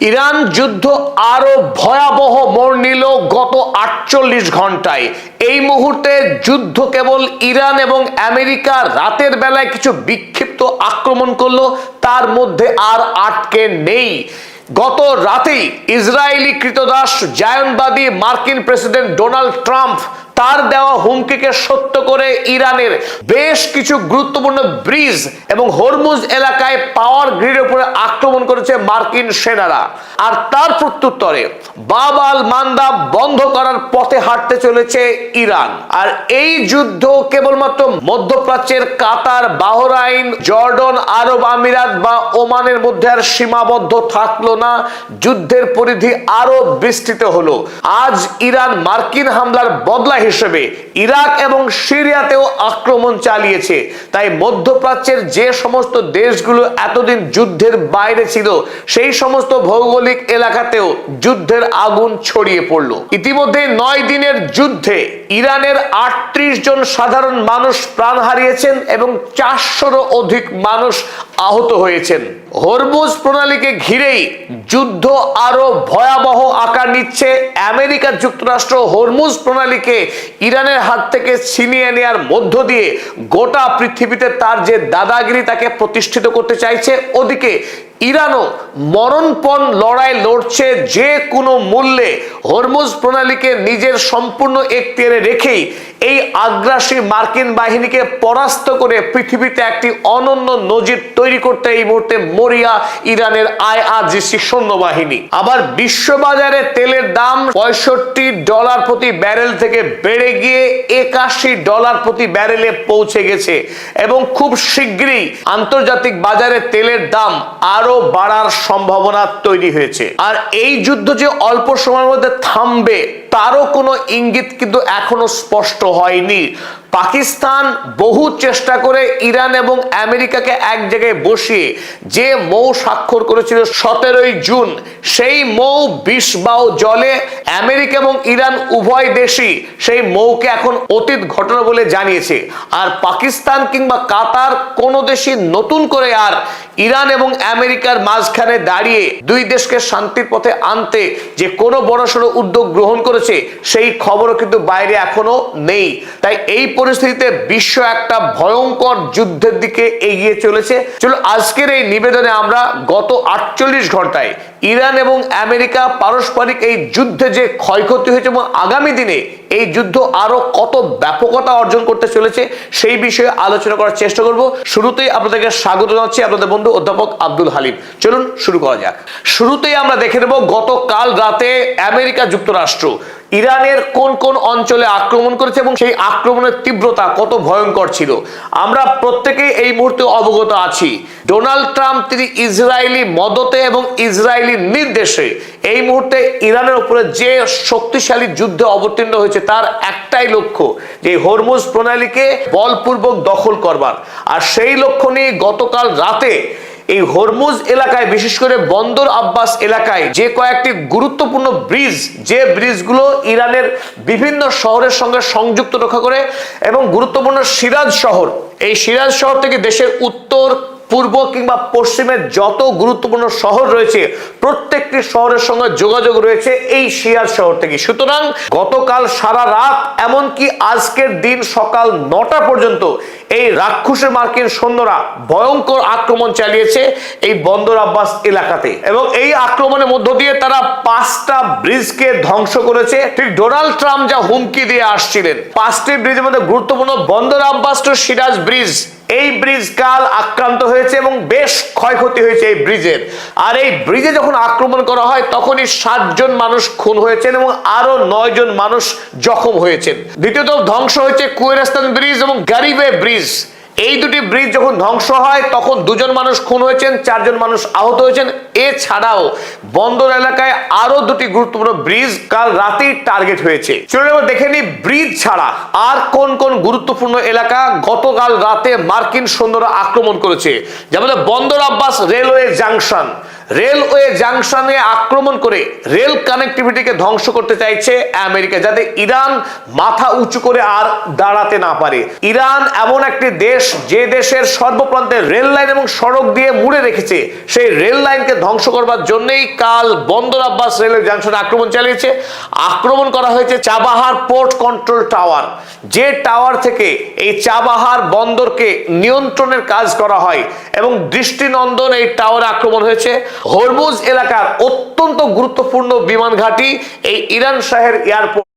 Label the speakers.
Speaker 1: Iran যুদ্ধ আরো ভয়াবহ মোড় নিল গত ৪৮ ঘন্টায়। এই মুহূর্তে যুদ্ধ কেবল ইরান এবং আমেরিকা রাতের বেলায় কিছু বিক্ষিপ্ত আক্রমণ করলো, তার মধ্যে আর আটকে নেই। গত রাতেই ইসরায়েলি ক্রীতদাস জায়নবাদী মার্কিন প্রেসিডেন্ট ডোনাল্ড ট্রাম্প তার দেওয়া হুমকিকে সত্য করে ইরানের বেশ কিছু গুরুত্বপূর্ণ ব্রিজ এবং হরমুজ এলাকায় পাওয়ার গ্রিডের উপরে আক্রমণ করেছে মার্কিন সেনারা। আর তার প্রত্যুত্তরে বাব আল মান্দাব বন্ধ করার পথে হাঁটতে চলেছে ইরান। আর এই যুদ্ধ কেবলমাত্র মধ্যপ্রাচ্যের কাতার, বাহরাইন, জর্ডন, আরব আমিরাত বা ওমানের মধ্যে আর সীমাবদ্ধ থাকলো না, যুদ্ধের পরিধি আরো বিস্তৃত হলো। আজ ইরান মার্কিন হামলার বদলা হিসেবে ইরাক এবং সিরিয়াতেও আক্রমণ চালিয়েছে। তাই মধ্যপ্রাচ্যের যে সমস্ত দেশগুলো এতদিন যুদ্ধের বাইরে ছিল, সেই সমস্ত ভৌগোলিক এলাকাতেও যুদ্ধের আগুন ছড়িয়ে পড়লো। ইতিমধ্যে ৯ দিনের যুদ্ধে ইরানের ৩৮ জন সাধারণ মানুষ প্রাণ হারিয়েছেন এবং ৪০০রও অধিক মানুষ আহত হয়েছেন। হরমুজ প্রণালীকে ঘিরেই যুদ্ধ আরো ভয়াবহ আকার নিচ্ছে। আমেরিকা যুক্তরাষ্ট্র হরমুজ প্রণালীকে ইরানের হাত থেকে ছিনিয়ে নেওয়ার মধ্য দিয়ে গোটা পৃথিবীতে তার যে দাদাগিরি তাকে প্রতিষ্ঠিত করতে চাইছে। ওদিকে ইরানও মরণপণ লড়াই লড়ছে যে কোনো মূল্যে হরমুজ প্রণালীকে নিজের সম্পূর্ণ এখতিয়ারে রেখেই এই আগ্রাসী মার্কিন বাহিনীকে পরাস্ত করে পৃথিবীতে একটি অনন্য নজির তৈরি করতে এই মুহূর্তে মরিয়া ইরানের IRGC সৈন্যবাহিনী। আবার বিশ্ববাজারে তেলের দাম $৬৫ প্রতি ব্যারেল থেকে বেড়ে গিয়ে $৮১ প্রতি ব্যারেলে পৌঁছে গেছে এবং খুব শীঘ্রই আন্তর্জাতিক বাজারে তেলের দাম আরো বাড়ার সম্ভাবনা তৈরি হয়েছে। আর এই যুদ্ধ যে অল্প সময়ের মধ্যে থামবে তারও কোনো ইঙ্গিত কিন্তু এখনো স্পষ্ট হয়নি। পাকিস্তান বহু চেষ্টা করে ইরান এবং আমেরিকাকে এক জায়গায় বসিয়ে যে মৌ স্বাক্ষর করেছিল ১৭ই জুন, সেই মৌ বিষবাও জলে। আমেরিকা এবং ইরান উভয় দেশই সেই মৌকে এখন অতীত ঘটনা বলে জানিয়েছে। আর পাকিস্তান কিংবা কাতার কোনো দেশই নতুন করে আর ইরান এবং আমেরিকার মাঝখানে দাঁড়িয়ে দুই দেশকে শান্তির পথে আনতে যে কোনো বড়সড় উদ্যোগ গ্রহণ করেছে সেই খবরও কিন্তু বাইরে এখনো নেই। তাই এই পরিস্থিতিতে বিশ্ব একটা ভয়ঙ্কর যুদ্ধের দিকে এগিয়ে চলেছে। চলো আজকের এই নিবেদনে আমরা গত ৪৮ ঘন্টায় ইরান এবং আমেরিকা পারস্পরিক এই যুদ্ধে যে ক্ষয়ক্ষতি হয়েছে এবং আগামী দিনে এই যুদ্ধ আরো কত ব্যাপকতা অর্জন করতে চলেছে সেই বিষয়ে আলোচনা করার চেষ্টা করব। শুরুতেই আপনাদেরকে স্বাগত জানাচ্ছি, আপনাদের বন্ধু অধ্যাপক আব্দুল হালিম। চলুন শুরু করা যাক। শুরুতেই আমরা দেখে নেব গতকাল রাতে আমেরিকা যুক্তরাষ্ট্র ইরানের কোন কোন অঞ্চলে আক্রমণ করেছে এবং সেই আক্রমণের তীব্রতা কত ভয়ঙ্কর ছিল। আমরা প্রত্যেকেই এই মুহূর্তে অবগত আছি ডোনাল্ড ট্রাম্প তিনি ইসরায়েলি মদতে এবং ইসরায়েলি নির্দেশে এই মুহূর্তে ইরানের উপরে যে শক্তিশালী যুদ্ধে অবতীর্ণ হয়েছে তার একটাই লক্ষ্য, যে হরমুজ প্রণালীকে বলপূর্বক দখল করবার। আর সেই লক্ষ্য নিয়ে গতকাল রাতে এই হরমুজ এলাকায়, বিশেষ করে বন্দর আব্বাস এলাকায় যে কয়েকটি গুরুত্বপূর্ণ ব্রিজ, যে ব্রিজগুলো ইরানের বিভিন্ন শহরের সঙ্গে সংযুক্ত রক্ষা করে এবং গুরুত্বপূর্ণ সিরাজ শহর, এই সিরাজ শহর থেকে দেশের উত্তর, পূর্ব কিংবা পশ্চিমের যত গুরুত্বপূর্ণ শহর রয়েছে প্রত্যেকটি শহরের সঙ্গে যোগাযোগ রয়েছে এই সিরাজ শহর থেকে। সুতরাং গতকাল সারা রাত এমনকি আজকের দিন সকাল ৯টা পর্যন্ত এই রাক্ষসের মার্কিন সৈন্যরা ভয়ঙ্কর আক্রমণ চালিয়েছে এই বন্দর আব্বাস এলাকাতে এবং এই আক্রমণের মধ্য দিয়ে তারা ৫টা ব্রিজকে ধ্বংস করেছে। ঠিক ডোনাল্ড ট্রাম্প যা হুমকি দিয়ে আসছিলেন, ৫টি ব্রিজের মধ্যে গুরুত্বপূর্ণ বন্দর আব্বাস টু সিরাজ ব্রিজ, এই ব্রিজ কাল আক্রান্ত হয়েছে এবং বেশ ক্ষয়ক্ষতি হয়েছে এই ব্রিজের। আর এই ব্রিজে যখন আক্রমণ করা হয় তখনই ৭ জন মানুষ খুন হয়েছেন এবং আরো ৯ জন মানুষ জখম হয়েছেন। দ্বিতীয়ত ধ্বংস হয়েছে কুয়েরাস্তান ব্রিজ এবং গারিবে ব্রিজ। এই দুটি ব্রিজ যখন ধ্বংস হয় তখন ২ জন মানুষ খুন হয়েছেন, ৪ জন মানুষ আহত হয়েছেন। এছাড়াও বন্দর এলাকায় আরো ২টি গুরুত্বপূর্ণ ব্রিজ কাল রাতেই টার্গেট হয়েছে। চলুন এবার দেখে নিই ব্রিজ ছাড়া আর কোন কোন গুরুত্বপূর্ণ এলাকা গতকাল রাতে মার্কিন সৈন্যরা আক্রমণ করেছে। যেমন বন্দর আব্বাস রেলওয়ে জাংশন, রেলওয়ে জাংশনে আক্রমণ করে রেল কানেক্টিভিটিকে ধ্বংস করতে চাইছে আমেরিকা, যাতে ইরান মাথা উঁচু করে আর দাঁড়াতে না পারে। ইরান এমন একটি দেশ যে দেশের সর্বপ্রান্তে রেল লাইন এবং সড়ক দিয়ে মুড়ে রেখেছে, সেই রেল লাইনকে ধ্বংস করবার জন্যই কাল বন্দর আব্বাস রেলওয়ে জাংশনে আক্রমণ চালিয়েছে। আক্রমণ করা হয়েছে চাবাহার পোর্ট কন্ট্রোল টাওয়ার, যে টাওয়ার থেকে এই চাবাহার বন্দরকে নিয়ন্ত্রণের কাজ করা হয়, এবং দৃষ্টিনন্দন এই টাওয়ারে আক্রমণ হয়েছে। হরমুজ এলাকার অত্যন্ত গুরুত্বপূর্ণ বিমান ঘাঁটি এই ইরান শাহের এয়ারপোর্ট